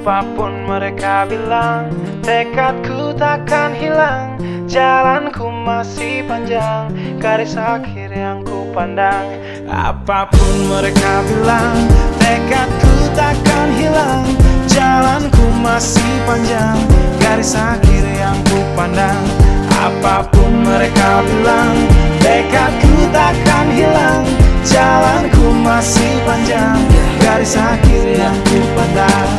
Apapun mereka bilang, tekadku takkan hilang. Jalanku masih panjang, garis akhir yang ku pandang. Apapun mereka bilang, tekadku takkan hilang. Jalanku masih panjang, garis akhir yang ku pandang. Apapun mereka bilang, tekadku takkan hilang. Jalanku masih panjang, garis akhir yang ku pandang.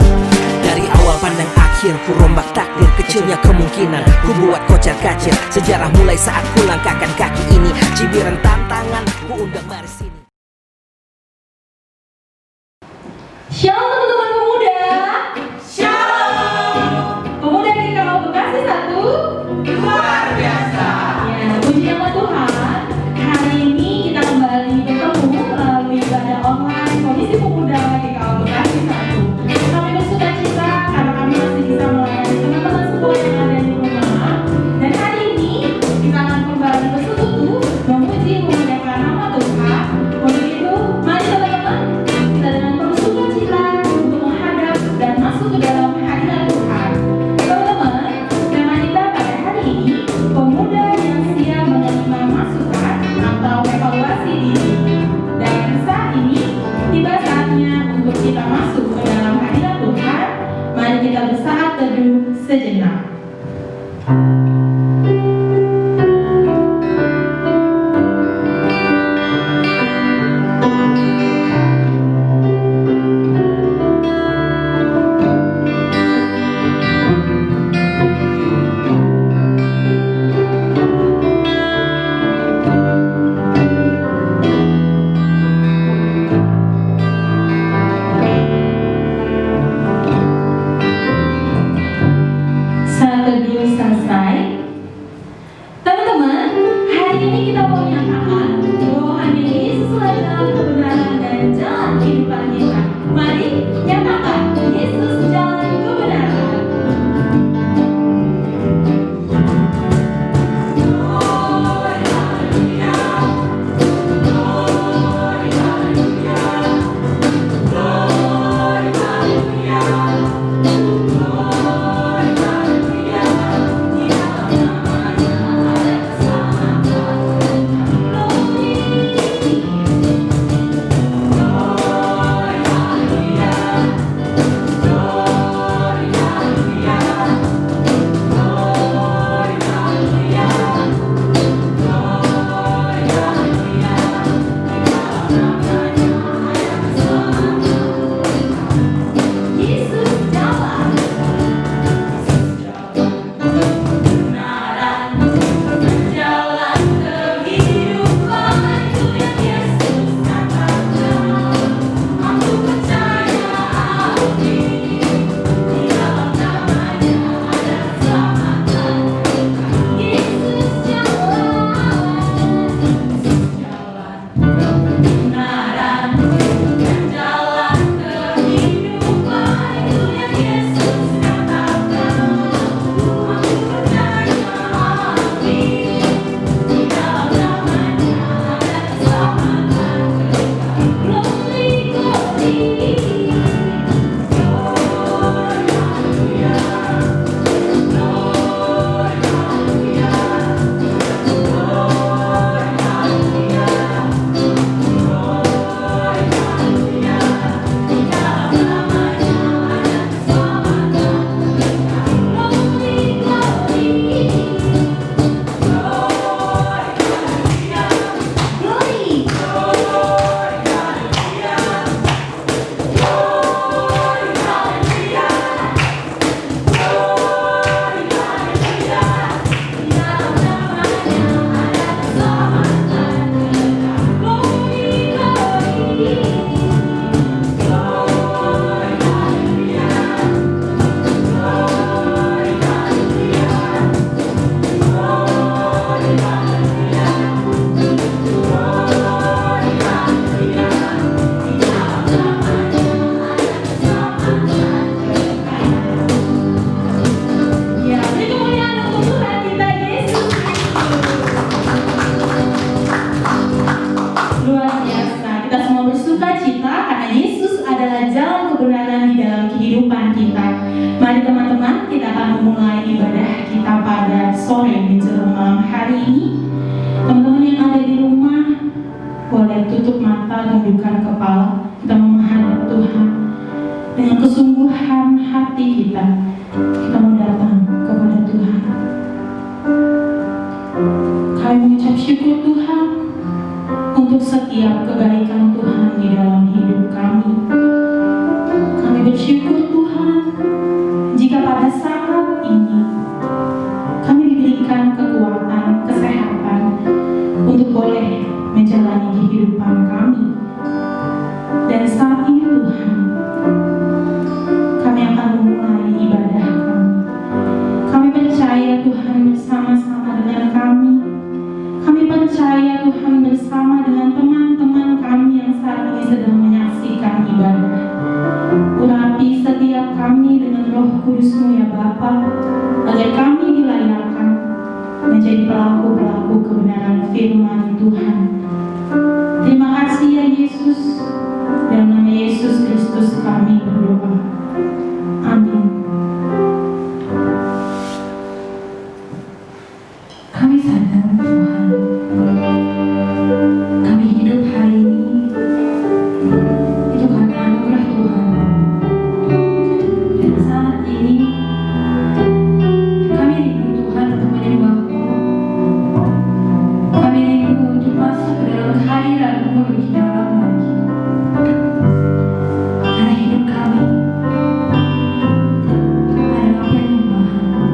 Dari awal pandang akhir, ku rombak takdir. Kecilnya kemungkinan, ku buat kocar kacir. Sejarah mulai saat ku langkahkan kaki ini. Cibiran tantangan, ku undang mari sini. Shalom teman-teman pemuda. Shalom. Pemuda di Kalau Bekasi 1 luar biasa. Ya, puji nama Tuhan. Hari ini kita kembali bertemu melalui ibadah online Komisi Pemuda di Kalau Bekasi 1. Kami bersuka cita karena kami masih bisa melayani teman-teman semua yang ada di rumah. Dan hari ini kita akan kembali bersekutu memuji memuliakan nama Tuhan. Untuk itu, mari teman-teman kita dengan penuh sukacita untuk menghadap dan masuk ke dalam hadirat Tuhan. Teman-teman, tema kita pada hari ini pemuda yang siap menerima masukan atau evaluasi diri. Dan saat ini tiba saatnya untuk kita masuk ke dalam hadirat Tuhan. Mari kita bersaat teduh sejenak. Saat teduh selesai. Teman-teman, hari ini kita mau menyatakan bahwa hanya Yesus adalah kebenaran dan jalan kehidupan kita. Mari nyatakan Yesus jalan kebenaran. Hallelujah. sore menjelang malam hari ini, teman-teman yang ada di rumah boleh tutup mata, tundukkan kepala. Kita menghadap Tuhan dengan kesungguhan hati kita. Kita mau datang kepada Tuhan. Kami mengucap syukur Tuhan untuk setiap kebaikan Tuhan di dalam hidup kami. Kami bersyukur Tuhan jika pada saat ini kami diberikan kekuatan, kesehatan untuk boleh menjalani kehidupan kami. Dan saat ini Tuhan, kami akan memulai ibadah kami. Kami percaya Tuhan bersama-sama dengan kami. Kami percaya Tuhan bersama dengan teman-teman kami yang saat ini sedang menyaksikan ibadah. Urapi setiap kami dengan Roh Kudus-Mu ya Bapa, agar kami dilayakkan menjadi pelaku-pelaku kebenaran firman Tuhan. Terima kasih ya Yesus. Dalam nama Yesus Kristus kami berdoa. Amin. Kami sadar Tuhan, kami hidup hari ini itu karena anugerah Tuhan. Dan saat ini kami rindu Tuhan untuk menyembah-Mu. Kami rindu untuk masuk ke dalam kehadiran-Mu lebih dalam lagi. Karena hidup kami adalah penyembahan.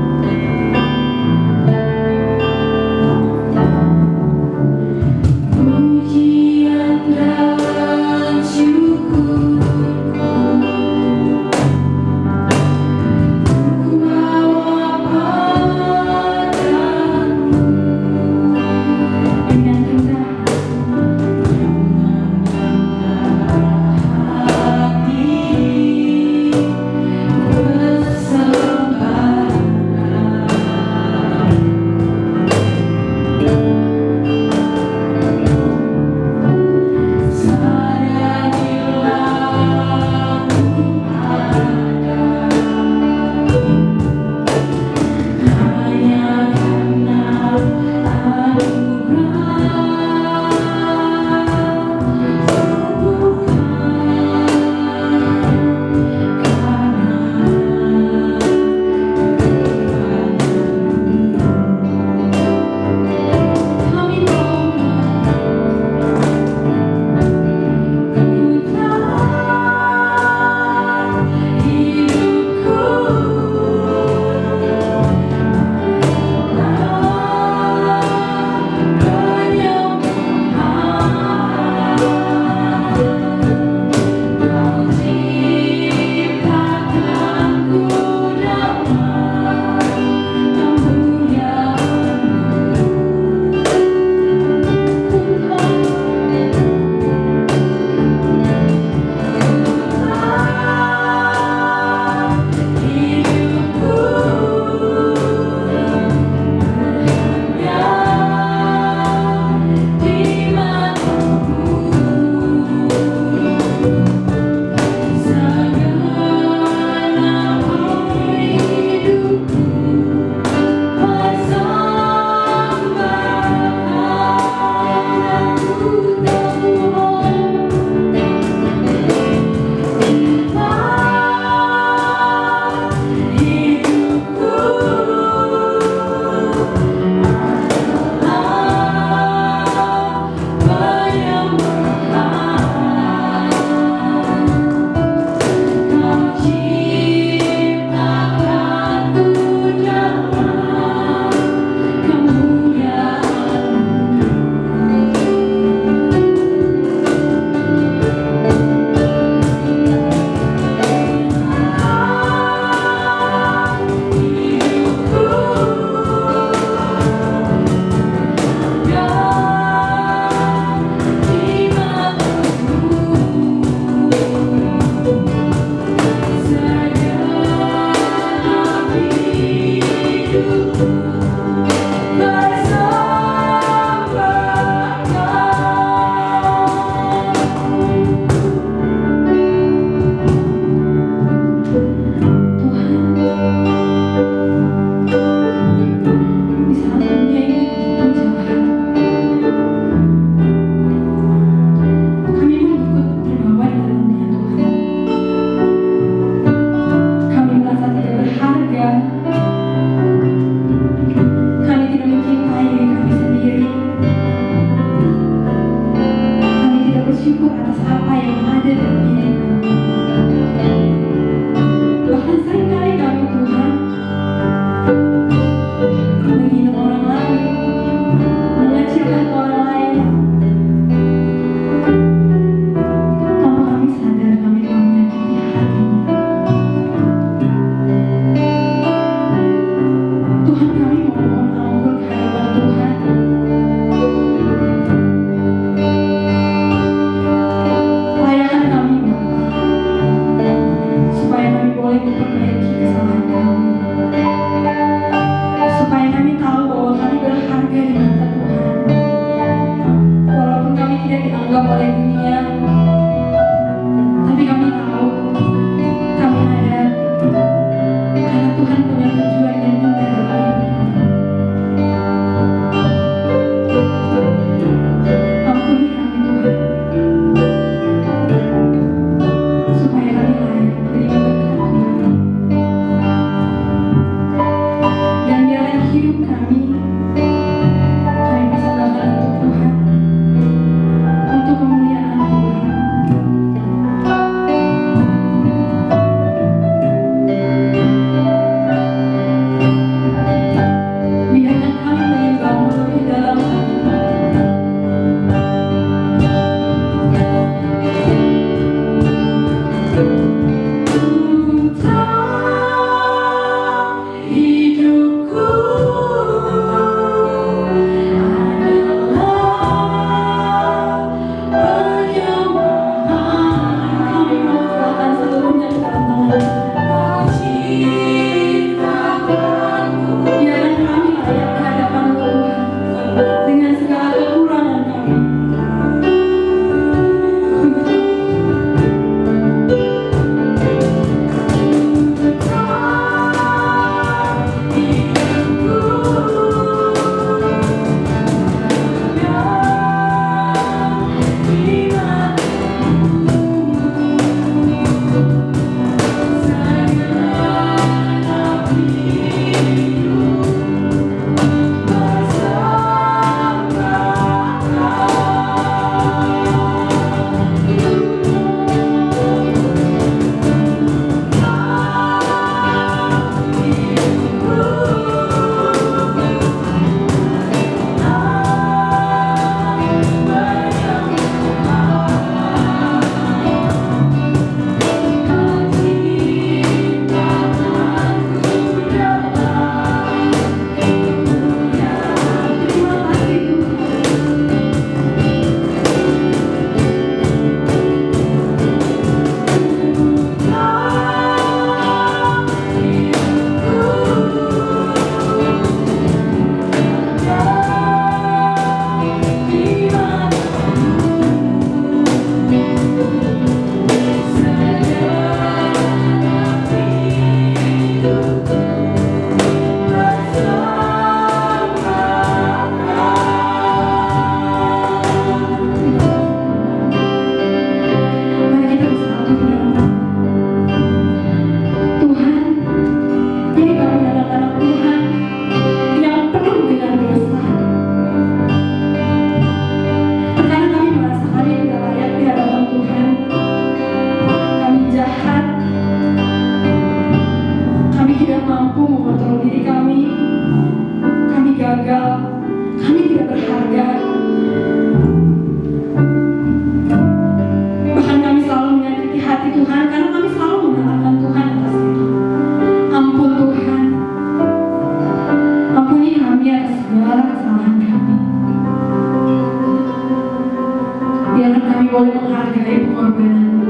boleh menghargai pengorbananmu.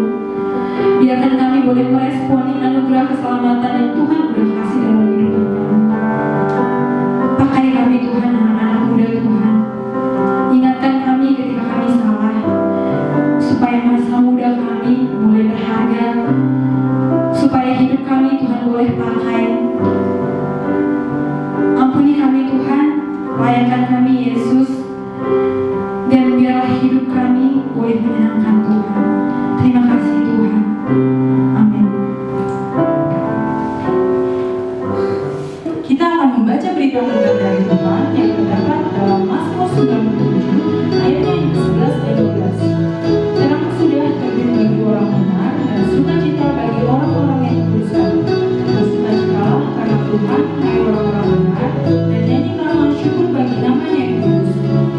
Biarkan kami boleh meresponi anugerah keselamatan yang Tuhan udah kasih dalam hidup kami. Pakai kami Tuhan, anak-anak muda Tuhan. Ingatkan kami ketika kami salah, supaya masa muda kami boleh berharga, supaya hidup kami Tuhan boleh pakai. Ampuni kami Tuhan, layakkan kami Yesus, dan biarlah hidup kami boleh menyenangkan Tuhan. Terima kasih Tuhan. Amin. Kita akan membaca berita tentang dari Tuhan yang terdapat dalam Mazmur 97 ayatnya yang ke-11 dan 12. Terang sudah terbit bagi orang benar dan sukacita bagi orang-orang yang kuduskan. Bersukacitalah karena Tuhan, hai orang-orang benar, dan nyanyikanlah syukur bagi namanya yang kudus.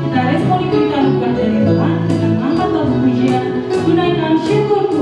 Kita responi berita anugerah dari Tuhan dengan mengangkat lagu pujian, tunaikan syukurku.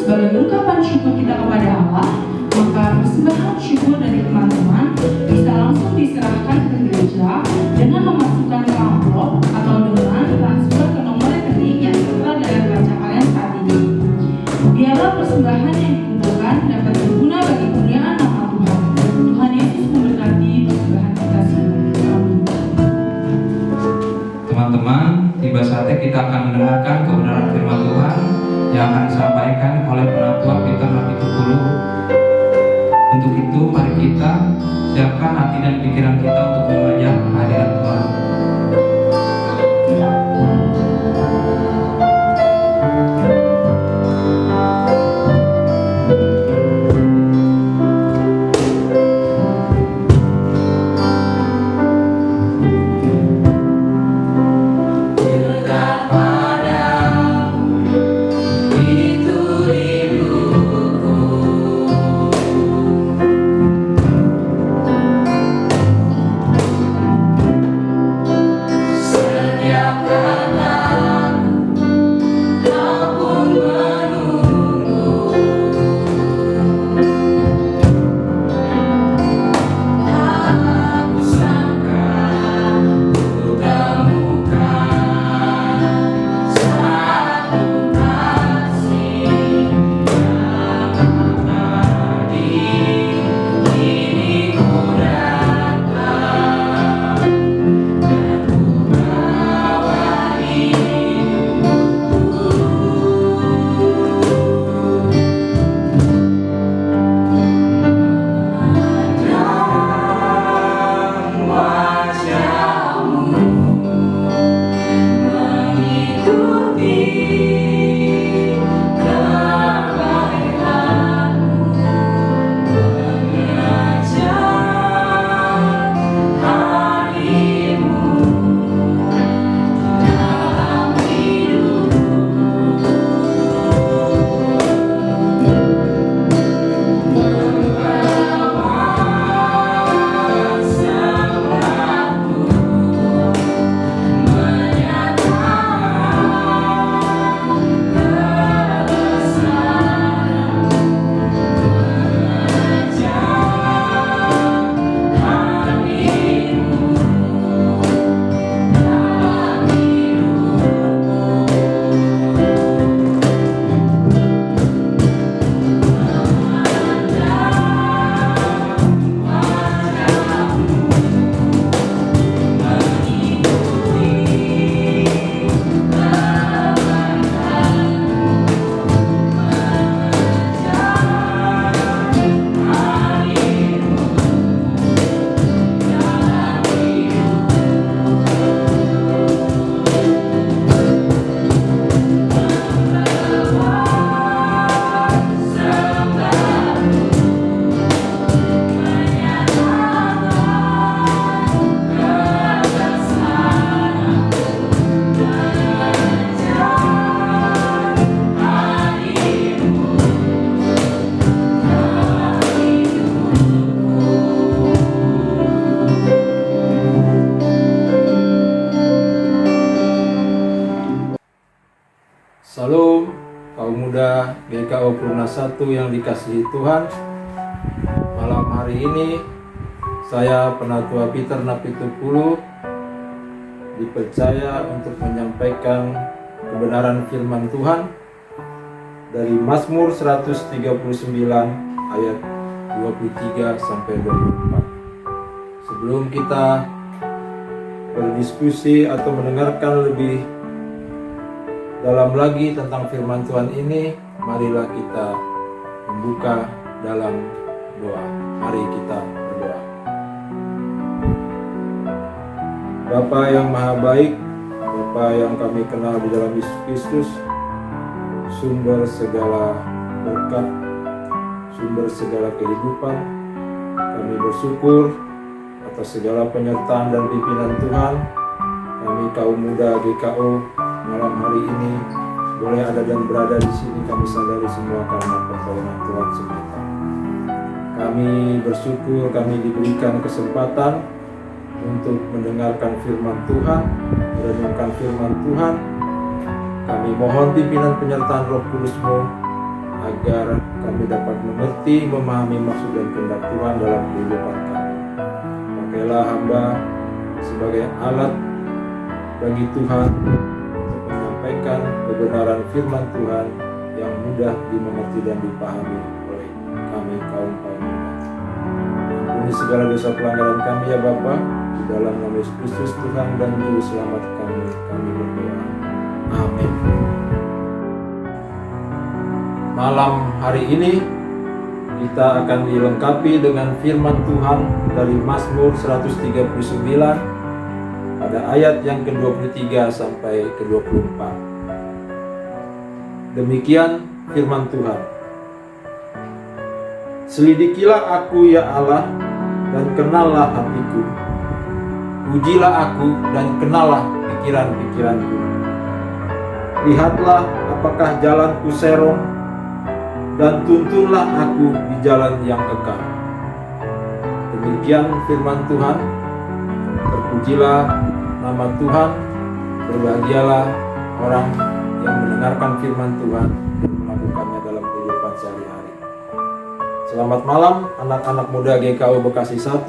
Sebagai ungkapan syukur kita kepada Allah, maka persembahan syukur dari teman-teman bisa langsung diserahkan ke gereja dengan memasukkan ke amplop atau dengan transfer ke nomor rekening yang tertera dalam baca kalian saat ini. Biarlah persembahan yang dikumpulkan dapat berguna bagi kemuliaan nama Tuhan. Tuhan Yesus memberkati persembahan kita semua. Amin. Teman-teman, tiba saatnya kita akan mendengarkan kebenaran firman Tuhan yang akan disampaikan oleh penatua Peter Napitupulu. Untuk itu, mari kita siapkan hati dan pikiran kita untuk memajang hadirat Tuhan. Salam kaum muda GKO Perumnas 1 yang dikasihi Tuhan. Malam hari ini saya Penatua Peter Napitupulu dipercaya untuk menyampaikan kebenaran firman Tuhan dari Mazmur 139 ayat 23 sampai 24. Sebelum kita berdiskusi atau mendengarkan lebih dalam lagi tentang firman Tuhan ini, marilah kita membuka dalam doa. Mari kita berdoa. Bapa yang maha baik, Bapa yang kami kenal di dalam Yesus Kristus, sumber segala berkat, sumber segala kehidupan, kami bersyukur atas segala penyertaan dan pimpinan Tuhan. Kami kaum muda GKO malam hari ini boleh ada dan berada di sini, kami sadari semua karena pertolongan Tuhan semata. Kami bersyukur kami diberikan kesempatan untuk mendengarkan firman Tuhan, merenungkan firman Tuhan. Kami mohon pimpinan penyertaan Roh Kudus-Mu agar kami dapat mengerti, memahami maksud dan kehendak Tuhan dalam kehidupan kami. Pakailah hamba sebagai alat bagi Tuhan untuk menyampaikan kebenaran firman Tuhan yang mudah dimengerti dan dipahami oleh kami kaum muda. Ampuni segala dosa pelanggaran kami ya Bapa, di dalam nama Yesus Kristus Tuhan dan Juru Selamat kami berdoa. Amin. Malam hari ini kita akan dilengkapi dengan firman Tuhan dari Mazmur 139 pada ayat yang ke-23 sampai ke-24. Demikian firman Tuhan. Selidikilah aku ya Allah, dan kenallah hatiku. Ujilah aku dan kenallah pikiran-pikiranku. Lihatlah apakah jalanku serong, dan tuntunlah aku di jalan yang kekal. Demikian firman Tuhan. Terpujilah nama Tuhan, berbahagialah orang yang mendengarkan firman Tuhan dan melakukannya dalam kehidupan sehari-hari. Selamat malam anak-anak muda GKO Bekasi 1.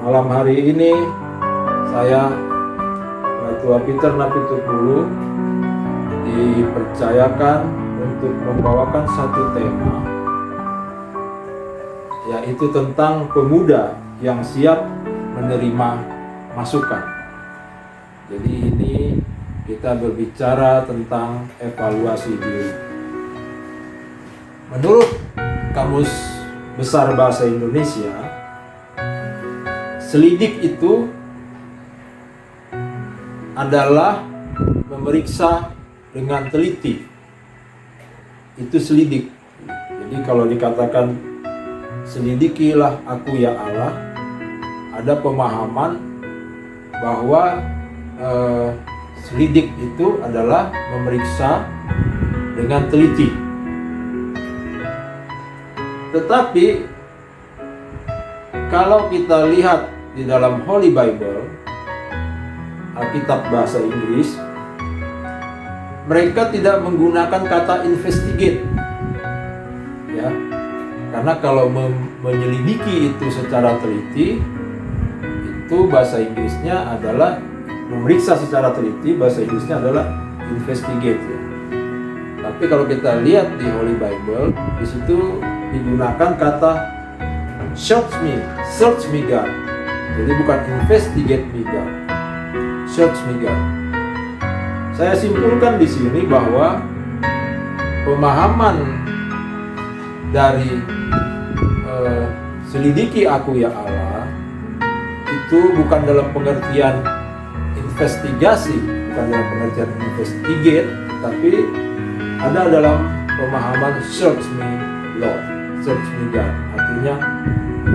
Malam hari ini saya Penatua Peter Napitupulu dipercayakan untuk membawakan satu tema, yaitu tentang pemuda yang siap menerima masukan. Jadi ini kita berbicara tentang evaluasi diri. Menurut Kamus Besar Bahasa Indonesia, selidik itu adalah memeriksa dengan teliti. Itu selidik. Jadi kalau dikatakan selidikilah aku ya Allah, ada pemahaman bahwa selidik itu adalah memeriksa dengan teliti. Tetapi kalau kita lihat di dalam Holy Bible, Alkitab bahasa Inggris, mereka tidak menggunakan kata investigate, ya, karena kalau menyelidiki itu secara teliti, itu bahasa Inggrisnya adalah memeriksa secara teliti, bahasa Inggrisnya adalah investigate, ya. Tapi kalau kita lihat di Holy Bible, di situ digunakan kata search me God. Jadi bukan investigate me God, search me God. Saya simpulkan di sini bahwa pemahaman dari selidiki aku ya Allah itu bukan dalam pengertian investigasi, bukan dalam pengertian investigate, tapi ada dalam pemahaman search me Lord, search me God. Artinya,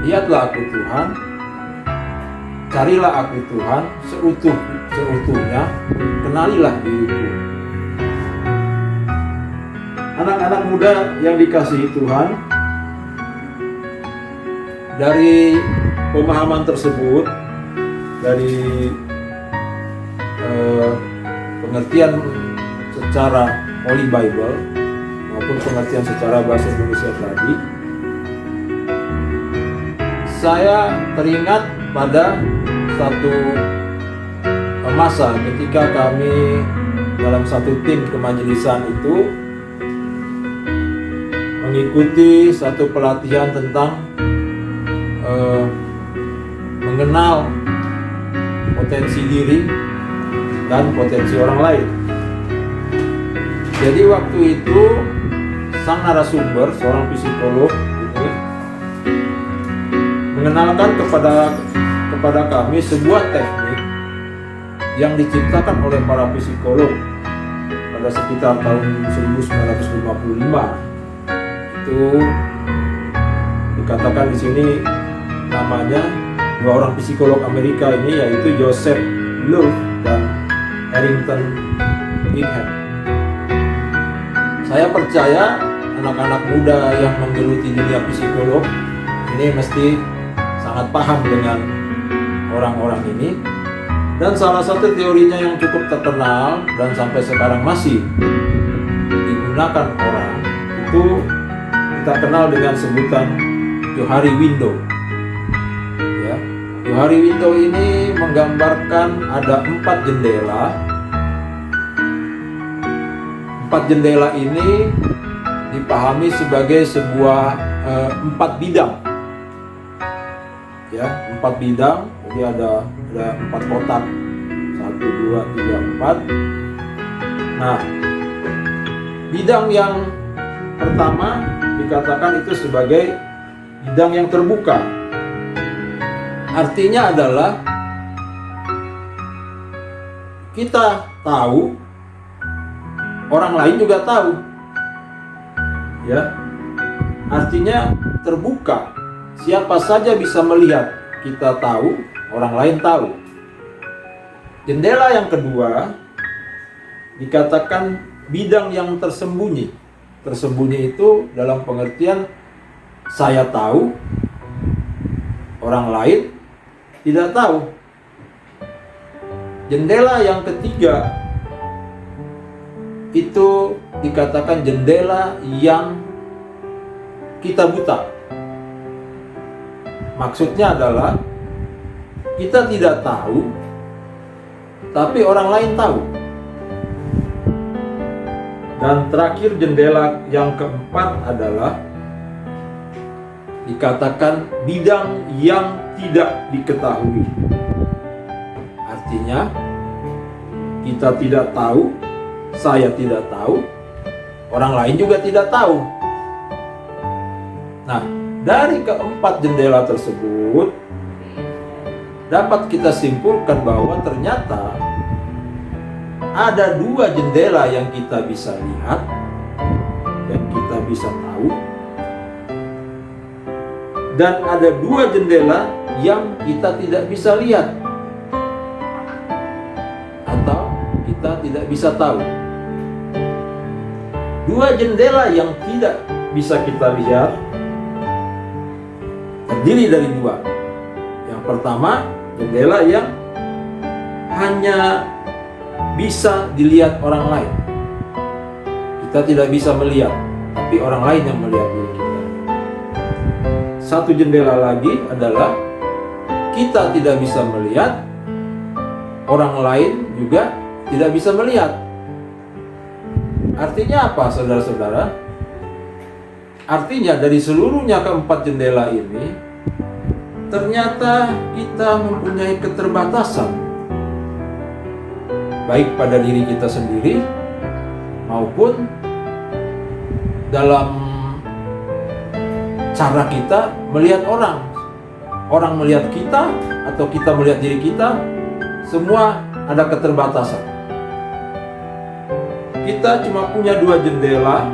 lihatlah aku Tuhan, carilah aku Tuhan seutuhnya, kenalilah diriku. Anak-anak muda yang dikasihi Tuhan, dari pemahaman tersebut, dari pengertian secara Holy Bible maupun pengertian secara bahasa Indonesia tadi, saya teringat pada satu masa ketika kami dalam satu tim kemajelisan itu mengikuti satu pelatihan tentang mengenal potensi diri dan potensi orang lain. Jadi waktu itu sang narasumber, seorang psikolog ini, mengenalkan kepada kami sebuah teknik yang diciptakan oleh para psikolog pada sekitar tahun 1955. Itu dikatakan di sini namanya dua orang psikolog Amerika ini, yaitu Joseph Love dan Harrington Ingham. Saya percaya anak-anak muda yang menggeluti dunia psikolog ini mesti sangat paham dengan orang-orang ini. Dan salah satu teorinya yang cukup terkenal dan sampai sekarang masih digunakan orang itu kita kenal dengan sebutan Johari Window. Ya, Johari Window ini menggambarkan ada 4 jendela. 4 jendela ini dipahami sebagai sebuah 4 bidang. Ya, 4 bidang. Jadi ada 4 kotak. 1, 2, 3, 4. Nah, bidang yang pertama dikatakan itu sebagai bidang yang terbuka. Artinya adalah kita tahu, orang lain juga tahu. Ya. Artinya terbuka. Siapa saja bisa melihat, kita tahu, orang lain tahu. Jendela yang kedua dikatakan bidang yang tersembunyi. Tersembunyi itu dalam pengertian saya tahu, orang lain tidak tahu. Jendela yang ketiga itu dikatakan jendela yang kita buta. Maksudnya adalah kita tidak tahu, tapi orang lain tahu. Dan terakhir jendela yang keempat adalah dikatakan bidang yang tidak diketahui. Artinya kita tidak tahu, saya tidak tahu, orang lain juga tidak tahu. Nah, dari keempat jendela tersebut dapat kita simpulkan bahwa ternyata ada 2 jendela yang kita bisa lihat dan kita bisa tahu, dan ada 2 jendela yang kita tidak bisa lihat atau kita tidak bisa tahu. 2 jendela yang tidak bisa kita lihat terdiri dari 2. Yang pertama, jendela yang hanya bisa dilihat orang lain. Kita tidak bisa melihat, tapi orang lain yang melihat diri kita. Satu jendela lagi adalah kita tidak bisa melihat, orang lain juga tidak bisa melihat. Artinya apa, saudara-saudara? Artinya dari seluruhnya keempat jendela ini, ternyata kita mempunyai keterbatasan, baik pada diri kita sendiri maupun dalam cara kita melihat orang. Orang melihat kita atau kita melihat diri kita, semua ada keterbatasan. Kita cuma punya 2 jendela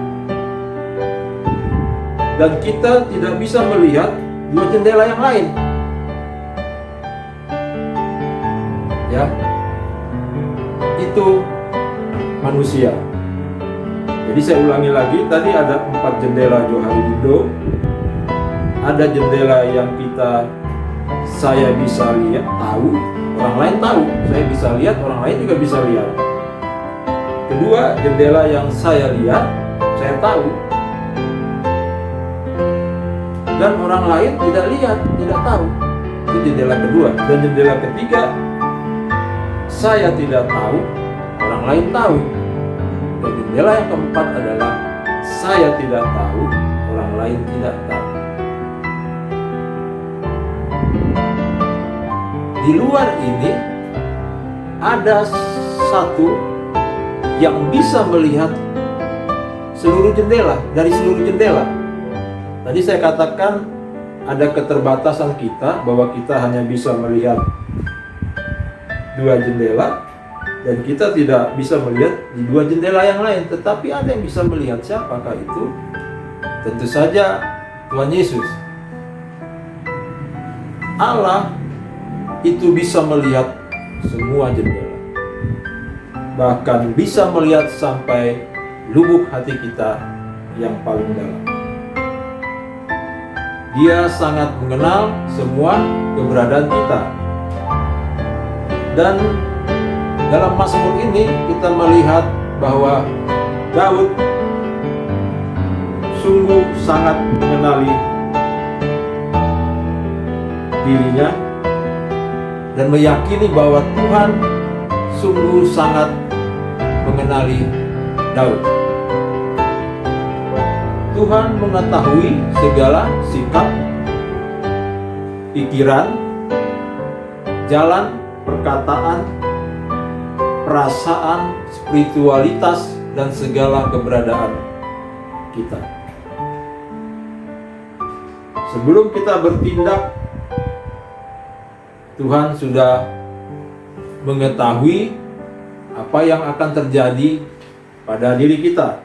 dan kita tidak bisa melihat 2 jendela yang lain. Ya, itu manusia. Jadi saya ulangi lagi, tadi ada 4 jendela Johari Window. Ada jendela yang saya bisa lihat, tahu, orang lain tahu. Saya bisa lihat, orang lain juga bisa lihat. kedua, jendela yang saya lihat, saya tahu. Dan orang lain tidak lihat, tidak tahu. Itu jendela kedua. Dan jendela ketiga, saya tidak tahu, orang lain tahu. Dan jendela yang keempat adalah saya tidak tahu, orang lain tidak tahu. Di luar ini ada satu yang bisa melihat seluruh jendela, dari seluruh jendela. Tadi saya katakan ada keterbatasan kita, bahwa kita hanya bisa melihat 2 jendela, dan kita tidak bisa melihat di 2 jendela yang lain. Tetapi ada yang bisa melihat. Siapakah itu? Tentu saja Tuhan Yesus. Allah itu bisa melihat semua jendela, bahkan bisa melihat sampai lubuk hati kita yang paling dalam. Dia sangat mengenal semua keberadaan kita. Dan dalam Mazmur ini kita melihat bahwa Daud sungguh sangat mengenali dirinya dan meyakini bahwa Tuhan sungguh sangat mengenali Daud. Tuhan mengetahui segala sikap, pikiran, jalan, perkataan, perasaan, spiritualitas, dan segala keberadaan kita. Sebelum kita bertindak, Tuhan sudah mengetahui apa yang akan terjadi pada diri kita.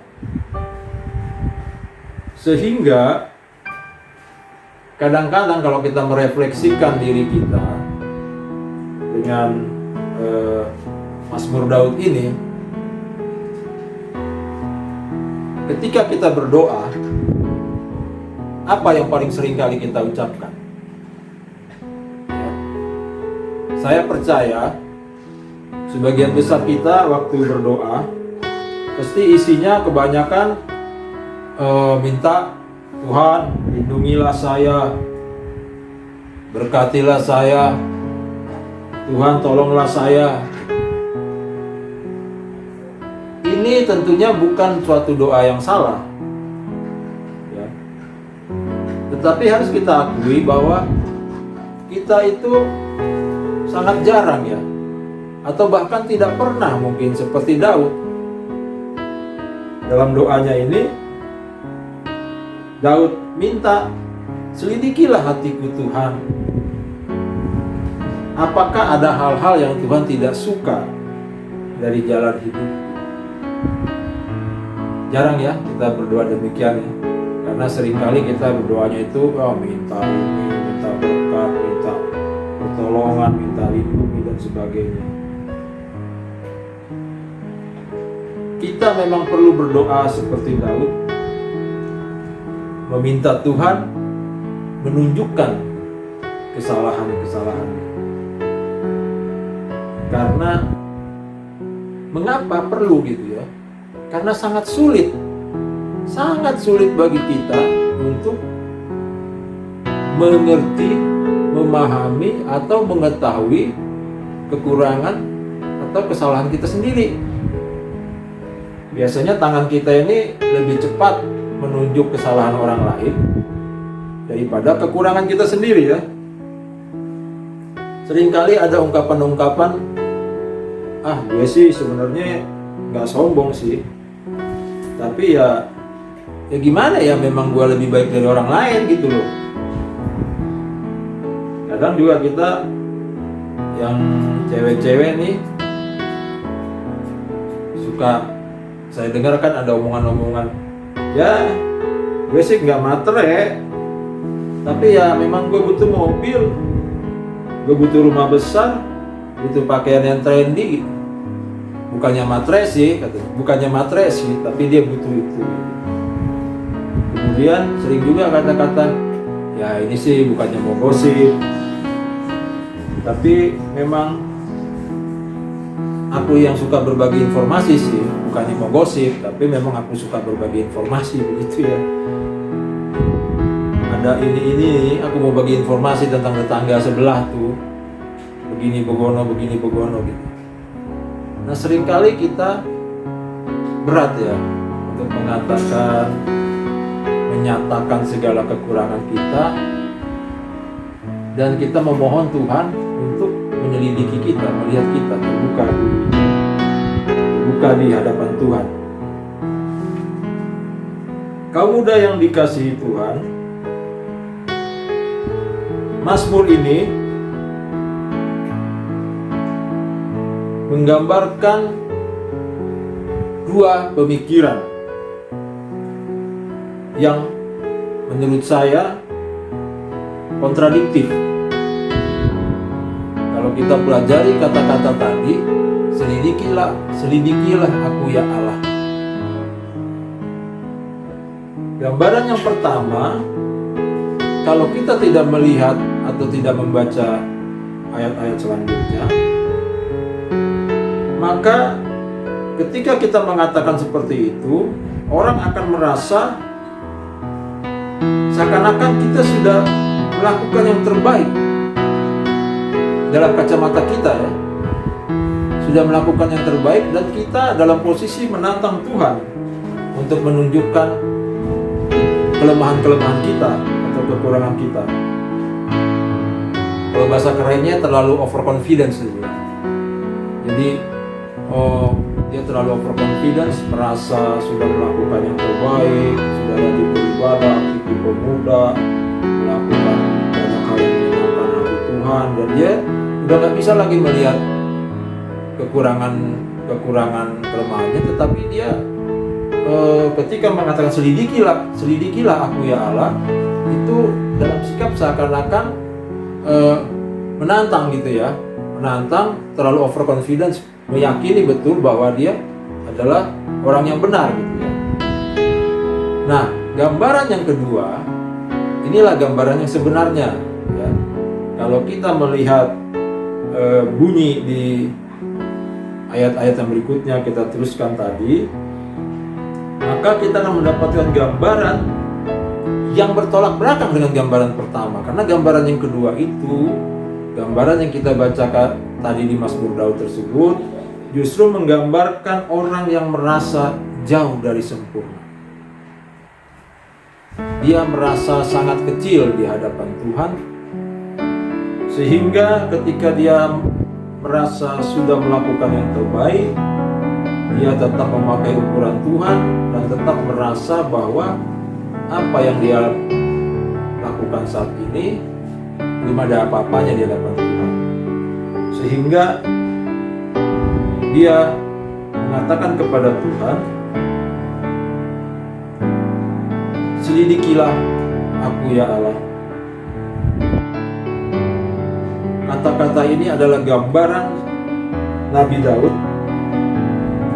Sehingga kadang-kadang kalau kita merefleksikan diri kita dengan Mazmur Daud ini, ketika kita berdoa, apa yang paling sering kali kita ucapkan? Saya percaya sebagian besar kita waktu berdoa pasti isinya kebanyakan minta, Tuhan lindungilah saya, berkatilah saya, Tuhan tolonglah saya. Ini tentunya bukan suatu doa yang salah, ya. Tetapi harus kita akui bahwa kita itu sangat jarang, ya, atau bahkan tidak pernah mungkin seperti Daud. Dalam doanya ini Daud minta, selidikilah hatiku Tuhan. Apakah ada hal-hal yang Tuhan tidak suka dari jalan hidup? Jarang ya kita berdoa demikian, ya. Karena seringkali kita berdoanya itu minta ini, minta berkat, minta pertolongan, minta lindungi dan sebagainya. Kita memang perlu berdoa seperti Daud, meminta Tuhan menunjukkan kesalahan-kesalahannya. Karena mengapa perlu gitu, ya? Karena sangat sulit bagi kita untuk mengerti, memahami, atau mengetahui kekurangan atau kesalahan kita sendiri. Biasanya tangan kita ini lebih cepat menunjuk kesalahan orang lain daripada kekurangan kita sendiri, ya. Seringkali ada ungkapan-ungkapan, gue sih sebenarnya nggak sombong sih, tapi ya gimana ya, memang gue lebih baik dari orang lain gitu loh. Kadang juga kita yang cewek-cewek nih suka, saya dengar kan ada omongan-omongan, ya gue sih nggak matre, tapi ya memang gue butuh mobil, gue butuh rumah besar, butuh pakaian yang trendy gitu. Bukannya matre sih, tapi dia butuh itu. Kemudian sering juga kata-kata, ya ini sih bukannya mau gosip, tapi memang aku yang suka berbagi informasi sih, bukannya mau gosip, tapi memang aku suka berbagi informasi begitu ya. Ada ini, aku mau bagi informasi tentang tetangga sebelah tuh, begini begono gitu. Nah seringkali kita berat ya untuk menyatakan segala kekurangan kita, dan kita memohon Tuhan untuk menyelidiki kita, melihat kita terbuka di hadapan Tuhan. Kaum muda yang dikasihi Tuhan, Mazmur ini menggambarkan dua pemikiran yang menurut saya kontradiktif. Kalau kita pelajari kata-kata tadi, selidikilah aku ya Allah. Gambaran yang pertama, kalau kita tidak melihat atau tidak membaca ayat-ayat selanjutnya, maka ketika kita mengatakan seperti itu, orang akan merasa seakan-akan kita sudah melakukan yang terbaik dalam kacamata kita ya. Sudah melakukan yang terbaik dan kita dalam posisi menantang Tuhan untuk menunjukkan kelemahan-kelemahan kita atau kekurangan kita. Kalau bahasa kerennya terlalu overconfidence gitu. Jadi dia terlalu overconfidence, merasa sudah melakukan yang terbaik, sudah rajin beribadah, aktif pemuda, melakukan banyak hal yang menyenangkan hati Tuhan, dan dia udah nggak bisa lagi melihat kekurangan kelemahannya, tetapi dia ketika mengatakan selidikilah aku ya Allah, itu dalam sikap seakan-akan menantang gitu ya, menantang, terlalu overconfidence, meyakini betul bahwa dia adalah orang yang benar gitu ya. Nah, gambaran yang kedua, inilah gambaran yang sebenarnya ya. Kalau kita melihat bunyi di ayat-ayat yang berikutnya kita teruskan tadi, maka kita akan mendapatkan gambaran yang bertolak belakang dengan gambaran pertama. Karena gambaran yang kedua itu, gambaran yang kita bacakan tadi di Mazmur Daud tersebut, justru menggambarkan orang yang merasa jauh dari sempurna. Dia merasa sangat kecil di hadapan Tuhan, sehingga ketika dia merasa sudah melakukan yang terbaik, dia tetap memakai ukuran Tuhan dan tetap merasa bahwa apa yang dia lakukan saat ini belum ada apa-apanya di hadapan Tuhan. Sehingga dia mengatakan kepada Tuhan, selidikilah aku ya Allah. Kata-kata ini adalah gambaran Nabi Daud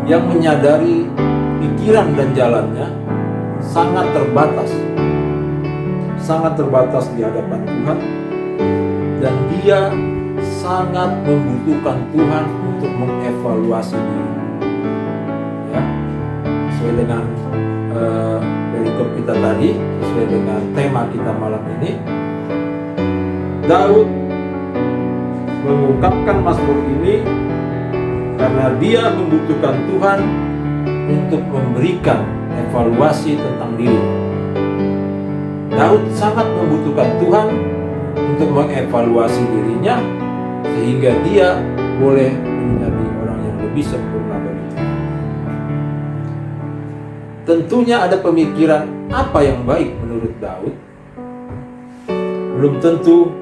yang menyadari pikiran dan jalannya sangat terbatas di hadapan Tuhan, dan dia sangat membutuhkan Tuhan untuk mengevaluasi diri. Ya, sesuai dengan perikop kita tadi, sesuai dengan tema kita malam ini, Daud mengungkapkan Mazmur ini karena dia membutuhkan Tuhan untuk memberikan evaluasi tentang diri. Daud sangat membutuhkan Tuhan untuk mengevaluasi dirinya, sehingga dia boleh menjadi orang yang lebih sempurna bagi Tuhan. Tentunya ada pemikiran apa yang baik menurut Daud, belum tentu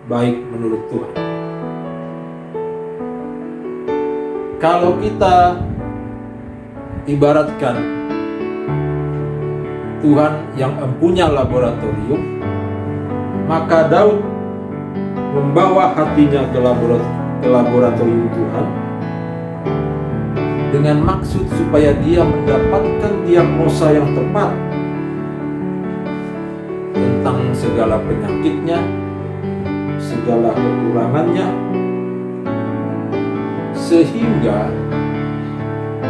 baik menurut Tuhan. Kalau kita ibaratkan Tuhan yang mempunyai laboratorium, maka Daud membawa hatinya ke laboratorium Tuhan dengan maksud supaya dia mendapatkan diagnosa yang tepat tentang segala penyakitnya, segala kekurangannya, Sehingga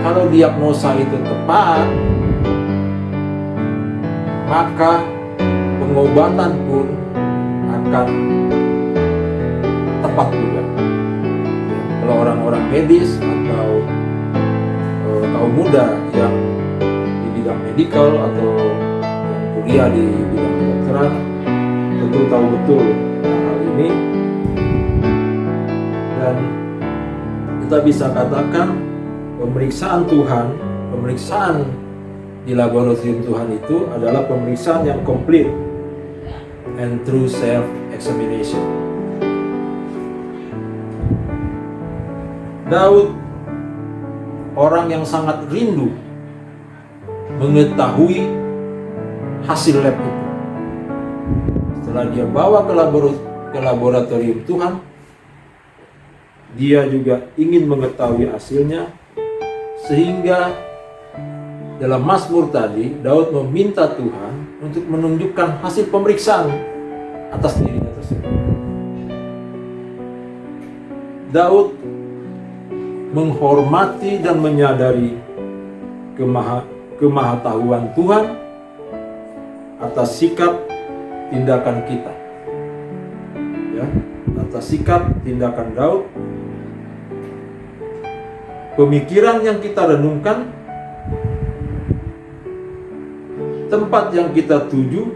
kalau diagnosa itu tepat, maka pengobatan pun akan tepat juga. Kalau orang-orang medis atau kaum muda yang di bidang medikal atau yang kuliah di bidang kedokteran tentu tahu betul hal ini, dan kita bisa katakan pemeriksaan Tuhan, pemeriksaan di laboratorium Tuhan itu adalah pemeriksaan yang komplit and true self-examination. Daud, orang yang sangat rindu mengetahui hasil lab itu. Setelah dia bawa ke laboratorium Tuhan, dia juga ingin mengetahui hasilnya, sehingga dalam Mazmur tadi Daud meminta Tuhan untuk menunjukkan hasil pemeriksaan atas dirinya tersebut. Daud menghormati dan menyadari kemahatauan Tuhan atas sikap tindakan kita, ya, atas sikap tindakan Daud, pemikiran yang kita renungkan, tempat yang kita tuju,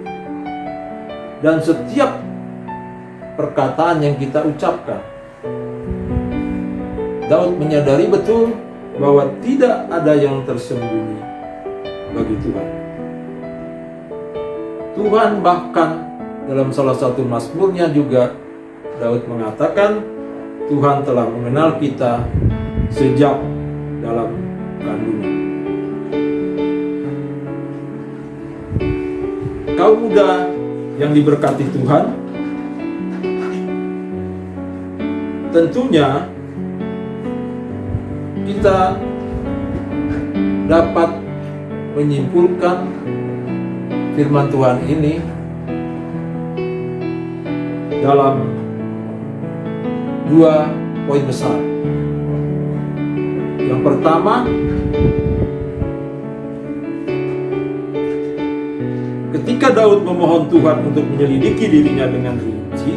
dan setiap perkataan yang kita ucapkan. Daud menyadari betul bahwa tidak ada yang tersembunyi bagi Tuhan. Tuhan bahkan dalam salah satu mazmurnya juga Daud mengatakan, Tuhan telah mengenal kita sejak dalam kandungan. Kaum muda yang diberkati Tuhan, tentunya kita dapat menyimpulkan firman Tuhan ini dalam 2 poin besar. Yang pertama, ketika Daud memohon Tuhan untuk menyelidiki dirinya dengan rinci,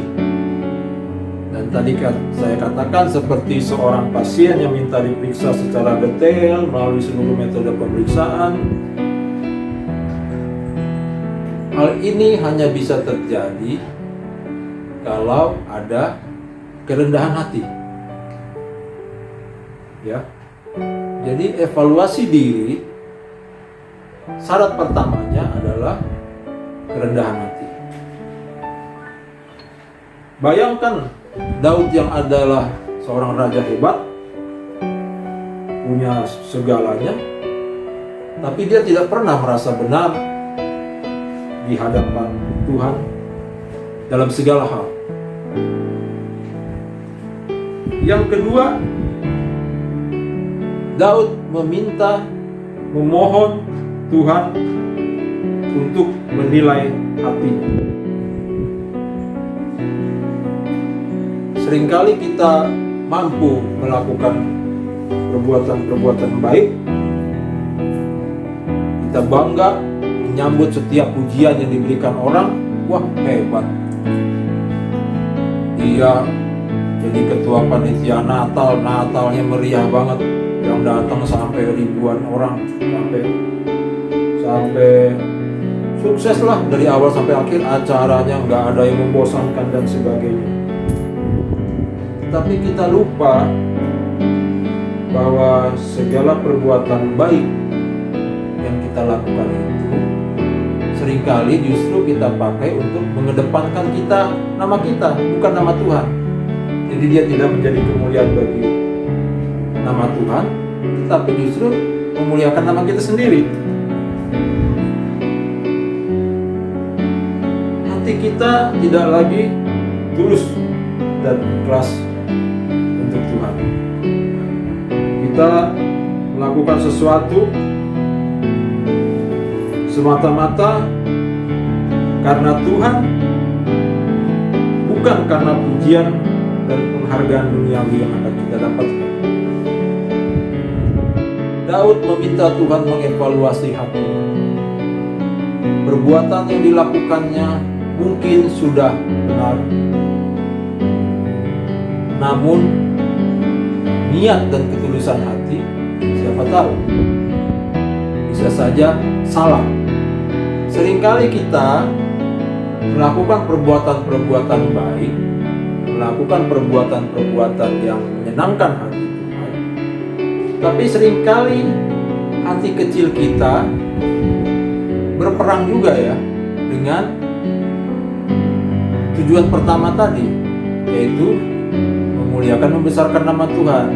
dan tadi saya katakan seperti seorang pasien yang minta diperiksa secara detail melalui seluruh metode pemeriksaan, hal ini hanya bisa terjadi kalau ada kerendahan hati. Ya. Jadi evaluasi diri, syarat pertamanya adalah kerendahan hati. Bayangkan Daud yang adalah seorang raja hebat, punya segalanya, tapi dia tidak pernah merasa benar di hadapan Tuhan dalam segala hal. Yang kedua, Daud memohon Tuhan untuk menilai hatinya. Seringkali kita mampu melakukan perbuatan-perbuatan baik, kita bangga menyambut setiap pujian yang diberikan orang. Wah, hebat, dia jadi ketua panitia Natalnya meriah banget, yang datang sampai ribuan orang, sampai sukses lah dari awal sampai akhir acaranya, nggak ada yang membosankan dan sebagainya. Tapi kita lupa bahwa segala perbuatan baik yang kita lakukan itu seringkali justru kita pakai untuk mengedepankan nama kita, bukan nama Tuhan. Jadi dia tidak menjadi kemuliaan bagi nama Tuhan, tetapi justru memuliakan nama kita sendiri. Hati kita tidak lagi tulus dan ikhlas untuk Tuhan. Kita melakukan sesuatu semata-mata karena Tuhan, bukan karena pujian dan penghargaan duniawi yang akan kita dapatkan. Daud meminta Tuhan mengevaluasi hatinya. Perbuatan yang dilakukannya mungkin sudah benar, namun niat dan ketulusan hati, siapa tahu, bisa saja salah. Seringkali kita melakukan perbuatan-perbuatan baik, melakukan perbuatan-perbuatan yang menyenangkan hati Tuhan, tapi seringkali hati kecil kita berperang juga ya dengan tujuan pertama tadi, yaitu memuliakan, membesarkan nama Tuhan.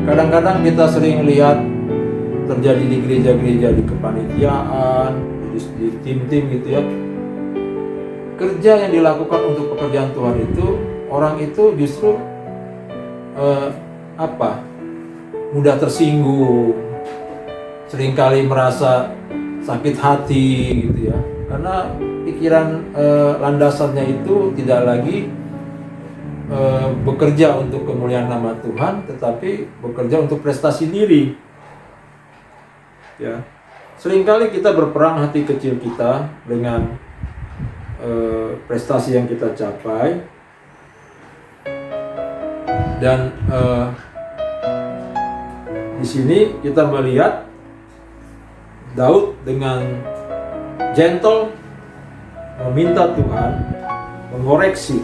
Kadang-kadang kita sering lihat terjadi di gereja-gereja, di kepanitiaan, di tim-tim gitu ya. Kerja yang dilakukan untuk pekerjaan Tuhan itu, orang itu justru mudah tersinggung, seringkali merasa sakit hati gitu ya, karena pikiran landasannya itu tidak lagi bekerja untuk kemuliaan nama Tuhan, tetapi bekerja untuk prestasi diri. Ya, seringkali kita berperang hati kecil kita dengan prestasi yang kita capai, dan di sini kita melihat Daud dengan gentle meminta Tuhan mengoreksi,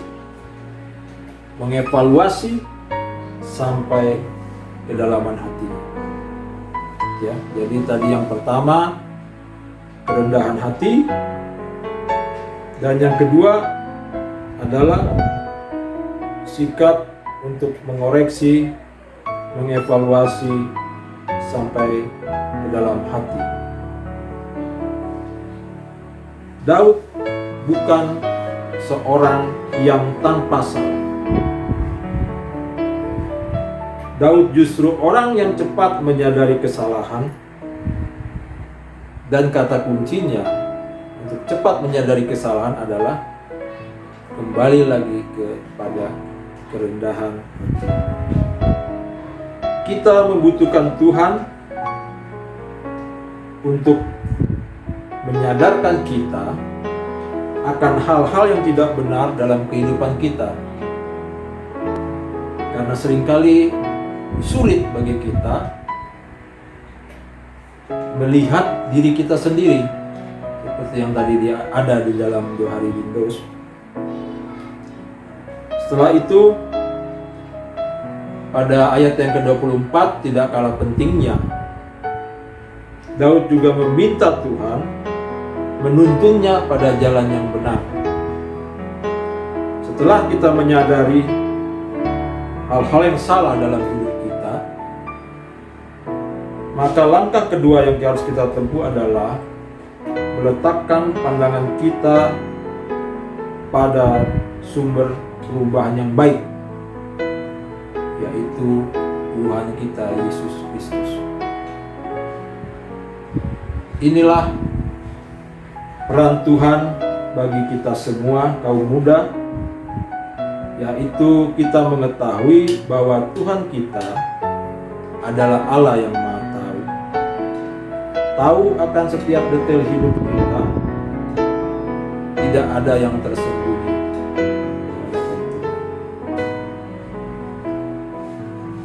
mengevaluasi sampai kedalaman hatinya. Ya, jadi tadi yang pertama kerendahan hati, dan yang kedua adalah sikap untuk mengoreksi, mengevaluasi sampai ke dalam hati. Daud bukan seorang yang tanpa salah. Daud justru orang yang cepat menyadari kesalahan, dan kata kuncinya untuk cepat menyadari kesalahan adalah kembali lagi kepada kerendahan hati. Kita membutuhkan Tuhan untuk menyadarkan kita akan hal-hal yang tidak benar dalam kehidupan kita. Karena seringkali sulit bagi kita melihat diri kita sendiri, seperti yang tadi ada di dalam 2 hari Windows. Setelah itu, pada ayat yang ke-24 tidak kalah pentingnya, Daud juga meminta Tuhan menuntunnya pada jalan yang benar. Setelah kita menyadari hal-hal yang salah dalam hidup kita, maka langkah kedua yang harus kita tempuh adalah meletakkan pandangan kita pada sumber perubahan yang baik, yaitu Tuhan kita Yesus Kristus. Inilah peran Tuhan bagi kita semua kaum muda, yaitu kita mengetahui bahwa Tuhan kita adalah Allah yang Maha Tahu. Tahu akan setiap detail hidup kita, tidak ada yang tersembunyi.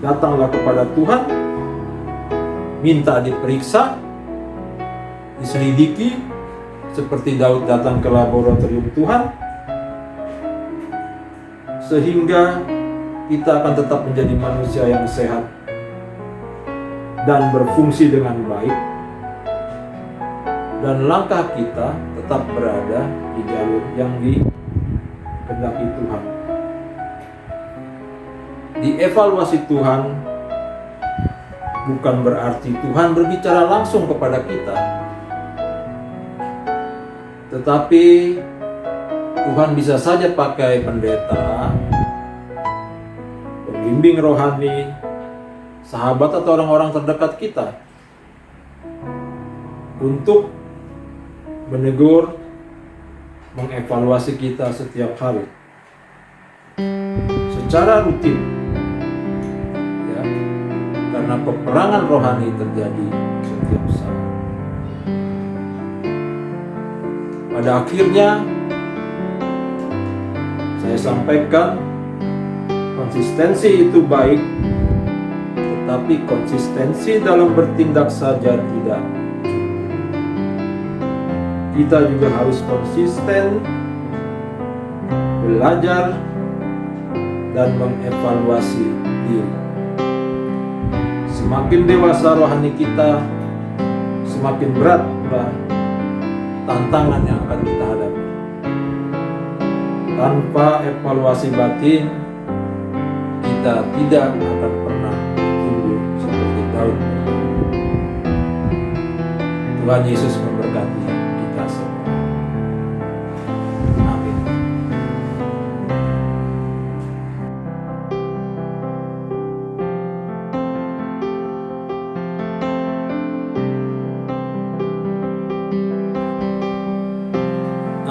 Datanglah kepada Tuhan, minta diperiksa, diselidiki, seperti Daud datang ke laboratorium Tuhan, sehingga kita akan tetap menjadi manusia yang sehat dan berfungsi dengan baik, dan langkah kita tetap berada di jalur yang dikehendaki Tuhan. Dievaluasi Tuhan bukan berarti Tuhan berbicara langsung kepada kita, tetapi Tuhan bisa saja pakai pendeta, pembimbing rohani, sahabat atau orang-orang terdekat kita untuk menegur, mengevaluasi kita setiap hari secara rutin. karena peperangan rohani terjadi setiap saat. Pada akhirnya saya sampaikan, konsistensi itu baik, tetapi konsistensi dalam bertindak saja tidak. Kita juga harus konsisten belajar dan mengevaluasi diri. Semakin dewasa rohani kita, semakin berat tantangan yang akan kita hadapi. Tanpa evaluasi batin, kita tidak akan pernah tumbuh seperti Daud. Tuhan Yesus memberkati kita semua. Amin.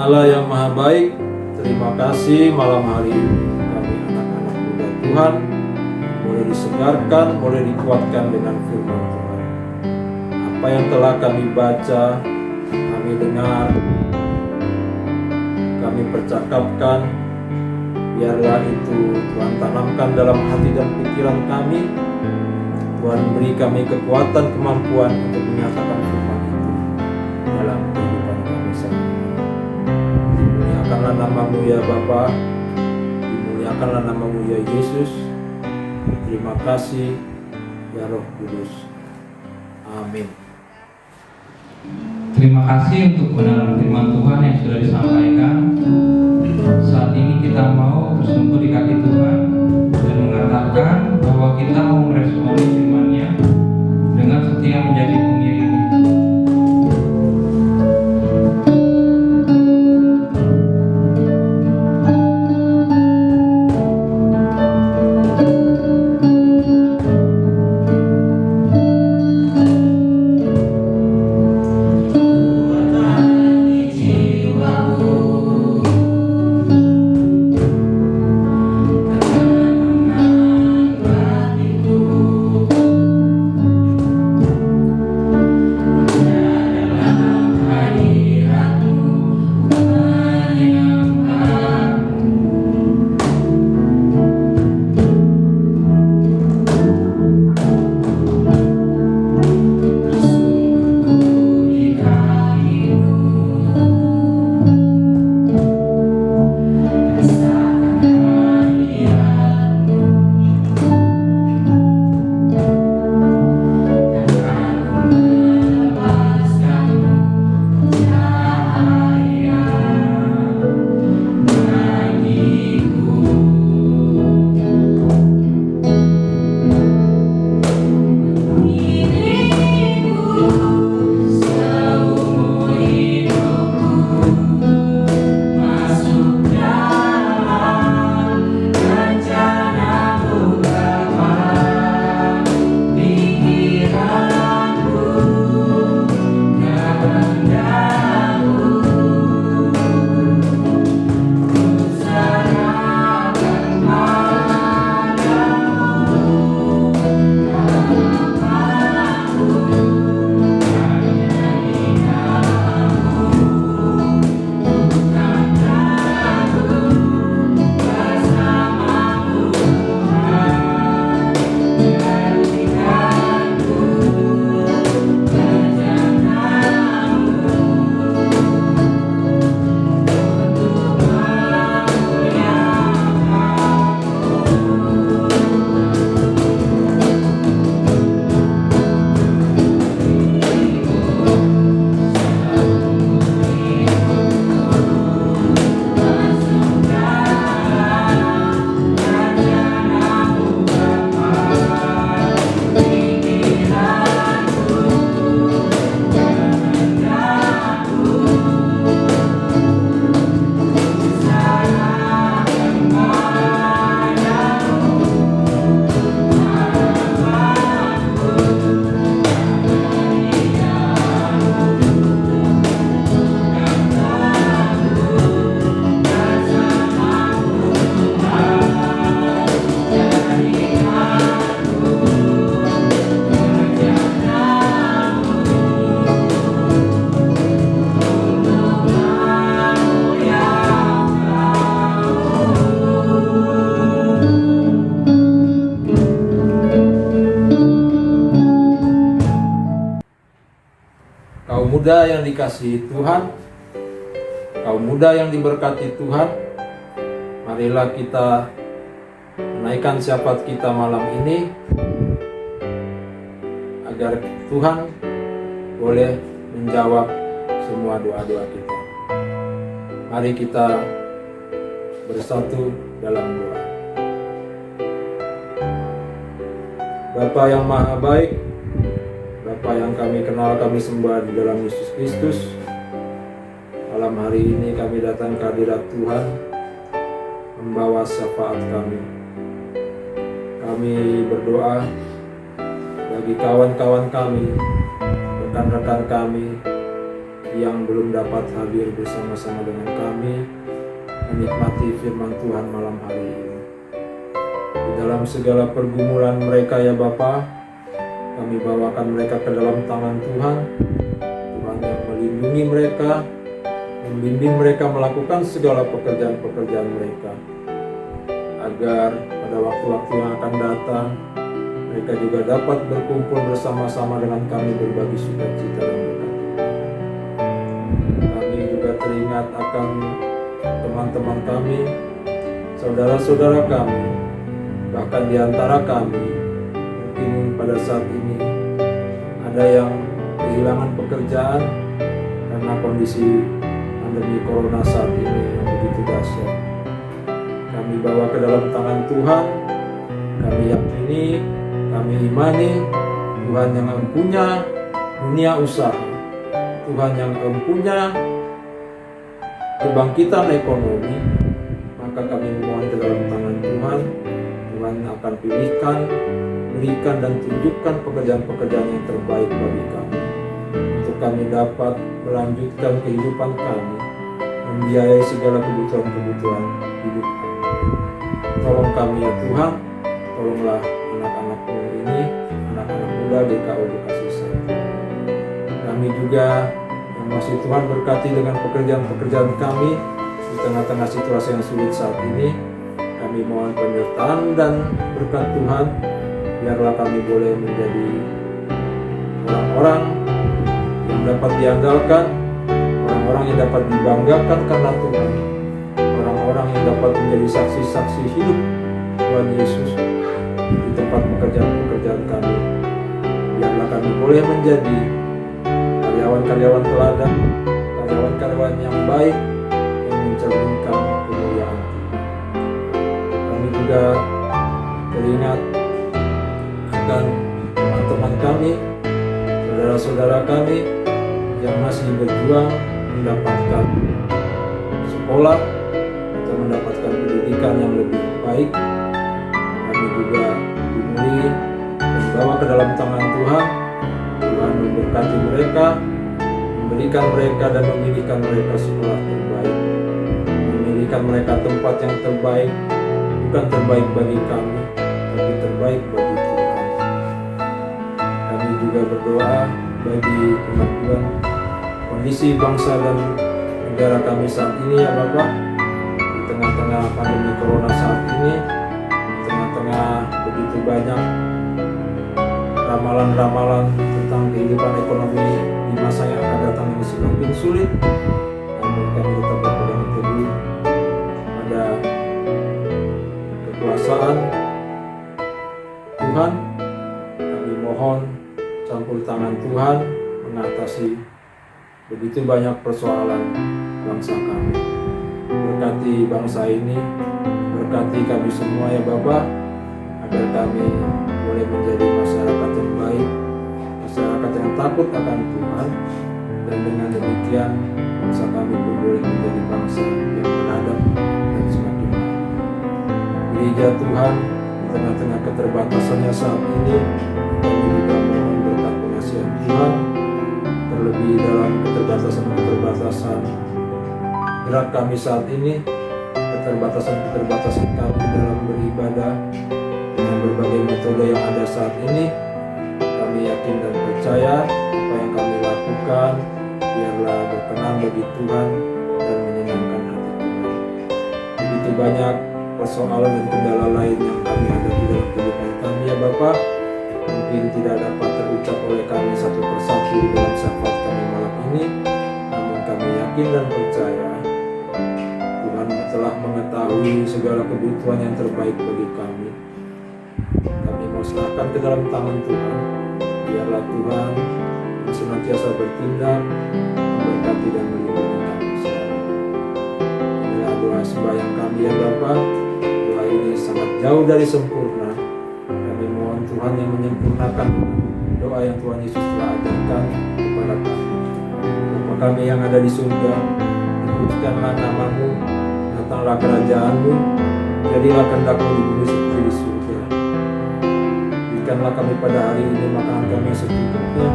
Allah yang Maha Baik, terima kasih malam hari ini kami anak-anak muda Tuhan boleh disegarkan, boleh dikuatkan dengan firman Tuhan. Apa yang telah kami baca, kami dengar, kami percakapkan, biarlah itu Tuhan tanamkan dalam hati dan pikiran kami. Tuhan beri kami kekuatan, kemampuan untuk menyatakan firman itu dalam kehidupan kami sehari-hari. Dimuliakanlah nama-Mu ya Bapa, dimuliakanlah nama-Mu ya Yesus. Terima kasih ya Roh Kudus. Amin. Terima kasih untuk kebenaran firman Tuhan yang sudah disampaikan. Saat ini kita mau bersungguh di kaki Tuhan dan mengatakan bahwa kita mau meresponi firman-Nya dengan setia menjadi pengiringnya. muda yang dikasihi Tuhan, kaum muda yang diberkati Tuhan, marilah kita menaikkan syafaat kita malam ini agar Tuhan boleh menjawab semua doa-doa kita. Mari kita bersatu dalam doa. Bapa yang Maha Baik, Bapa yang kami kenal, kami sembah di dalam Yesus Kristus, malam hari ini kami datang ke hadirat Tuhan membawa syafaat kami. Kami berdoa bagi kawan-kawan kami, rekan-rekan kami yang belum dapat hadir bersama-sama dengan kami menikmati firman Tuhan malam hari ini. Di dalam segala pergumulan mereka ya Bapa, kami bawakan mereka ke dalam tangan Tuhan. Tuhan yang melindungi mereka, membimbing mereka melakukan segala pekerjaan-pekerjaan mereka, agar pada waktu-waktu yang akan datang mereka juga dapat berkumpul bersama-sama dengan kami berbagi sukacita dan berkat. Kami juga teringat akan teman-teman kami, saudara-saudara kami, bahkan di antara kami mungkin pada saat ini ada yang kehilangan pekerjaan karena kondisi pandemi corona saat ini yang begitu dahsyat. Kami bawa ke dalam tangan Tuhan. Kami yakini, kami imani Tuhan yang mempunyai dunia usaha, Tuhan yang mempunyai kebangkitan ekonomi. Maka kami memohon ke dalam tangan Tuhan. Tuhan akan pilihkan, berikan dan tunjukkan pekerjaan-pekerjaan yang terbaik bagi kami, untuk kami dapat melanjutkan kehidupan kami, membiayai segala kebutuhan-kebutuhan hidup kami. Tolong kami ya Tuhan, tolonglah anak-anak-Mu ini, anak-anak muda GKO Bekasi 1. Kami juga yang masih Tuhan berkati dengan pekerjaan-pekerjaan kami di tengah-tengah situasi yang sulit saat ini. Kami mohon penyertaan dan berkat Tuhan, biarlah kami boleh menjadi orang-orang yang dapat diandalkan, orang-orang yang dapat dibanggakan karena Tuhan, orang-orang yang dapat menjadi saksi-saksi hidup Tuhan Yesus di tempat pekerjaan-pekerjaan kami. Biarlah kami boleh menjadi karyawan-karyawan teladan, karyawan-karyawan yang baik yang mencerminkan kemuliaan Tuhan. Kami juga teringat akan teman-teman kami, saudara-saudara kami yang masih berjuang mendapatkan sekolah atau mendapatkan pendidikan yang lebih baik. Kami juga dimulai membawa ke dalam tangan Tuhan. Tuhan memberkati mereka, memberikan mereka dan memilihkan mereka sekolah terbaik, memilihkan mereka tempat yang terbaik, bukan terbaik bagi kami, tapi terbaik bagi Tuhan. Kami juga berdoa bagi kemajuan kondisi bangsa dan negara kami saat ini ya Bapak, di tengah-tengah pandemi corona saat ini, di tengah-tengah begitu banyak ramalan-ramalan tentang kehidupan ekonomi di masa yang akan datang yang semakin sulit. Namun kami tetap berpegang teguh pada kekuasaan Tuhan. Kami mohon campur tangan Tuhan mengatasi begitu banyak persoalan bangsa kami. Berkati bangsa ini, berkati kami semua ya Bapa, agar kami boleh menjadi masyarakat yang baik, masyarakat yang takut akan Tuhan, dan dengan demikian bangsa kami pun boleh menjadi bangsa yang beradab dan semakin baik. Gereja Tuhan di tengah-tengah keterbatasannya saat ini, kami juga mohon berkat pengasihan Tuhan, terlebih dalam keterbatasan gerak kami saat ini, keterbatasan kami dalam beribadah dengan berbagai metode yang ada saat ini. Kami yakin dan percaya apa yang kami lakukan biarlah berkenan bagi Tuhan dan menyenangkan hati Tuhan. Begitu banyak persoalan dan kendala lain yang kami hadapi dalam kehidupan kami ya Bapak, mungkin tidak dapat terucap oleh kami satu persatu dalam syafaat kami malam ini. ini, namun kami yakin dan percaya Tuhan telah mengetahui segala kebutuhan yang terbaik bagi kami. Kami mau serahkan ke dalam tangan Tuhan. Biarlah Tuhan yang senantiasa bertindak, memberkati dan melindungi kami selalu. Inilah doa sembahyang kami ya Bapa. Doa ini sangat jauh dari sempurna. Kami mohon Tuhan yang menyempurnakan doa yang Tuhan Yesus telah ajarkan kepada kami. Bapa kami yang ada di surga, dikuduskanlah namamu, datanglah kerajaan-Mu, jadilah kehendak-Mu di bumi seperti di surga. Berikanlah kami pada hari ini makanan kami yang secukupnya,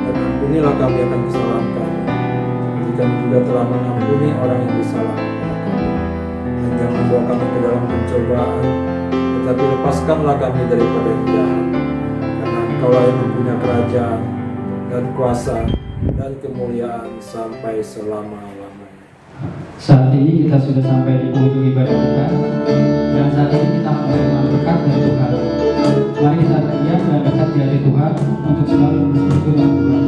dan ampunilah kami akan kesalahan kami, seperti kami juga telah mengampuni orang yang bersalah kepada kami. Dan jangan membawa kami ke dalam pencobaan, tetapi lepaskanlah kami daripada yang jahat. Karena Engkaulah yang mempunyai kerajaan dan kuasa dan kemuliaan sampai selama-lamanya. Saat ini kita sudah sampai di ujung ibadah kita, dan saat ini kita menerima berkat dari Tuhan. Mari kita diam dan dekat di hati Tuhan untuk selalu bersekutu dengan Tuhan.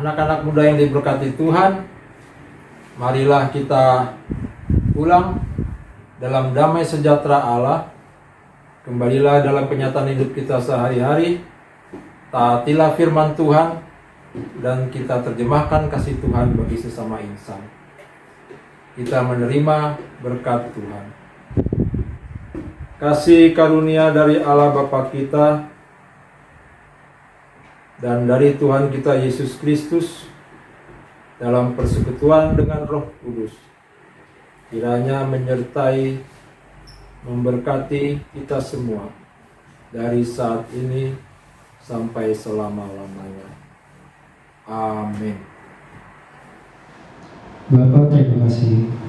Anak-anak muda yang diberkati Tuhan, marilah kita pulang dalam damai sejahtera Allah. Kembalilah dalam kenyataan hidup kita sehari-hari. Taatilah firman Tuhan dan kita terjemahkan kasih Tuhan bagi sesama insan. Kita menerima berkat Tuhan. Kasih karunia dari Allah Bapa kita dan dari Tuhan kita Yesus Kristus dalam persekutuan dengan Roh Kudus kiranya menyertai, memberkati kita semua dari saat ini sampai selama-lamanya. Amin. Bapak, terima kasih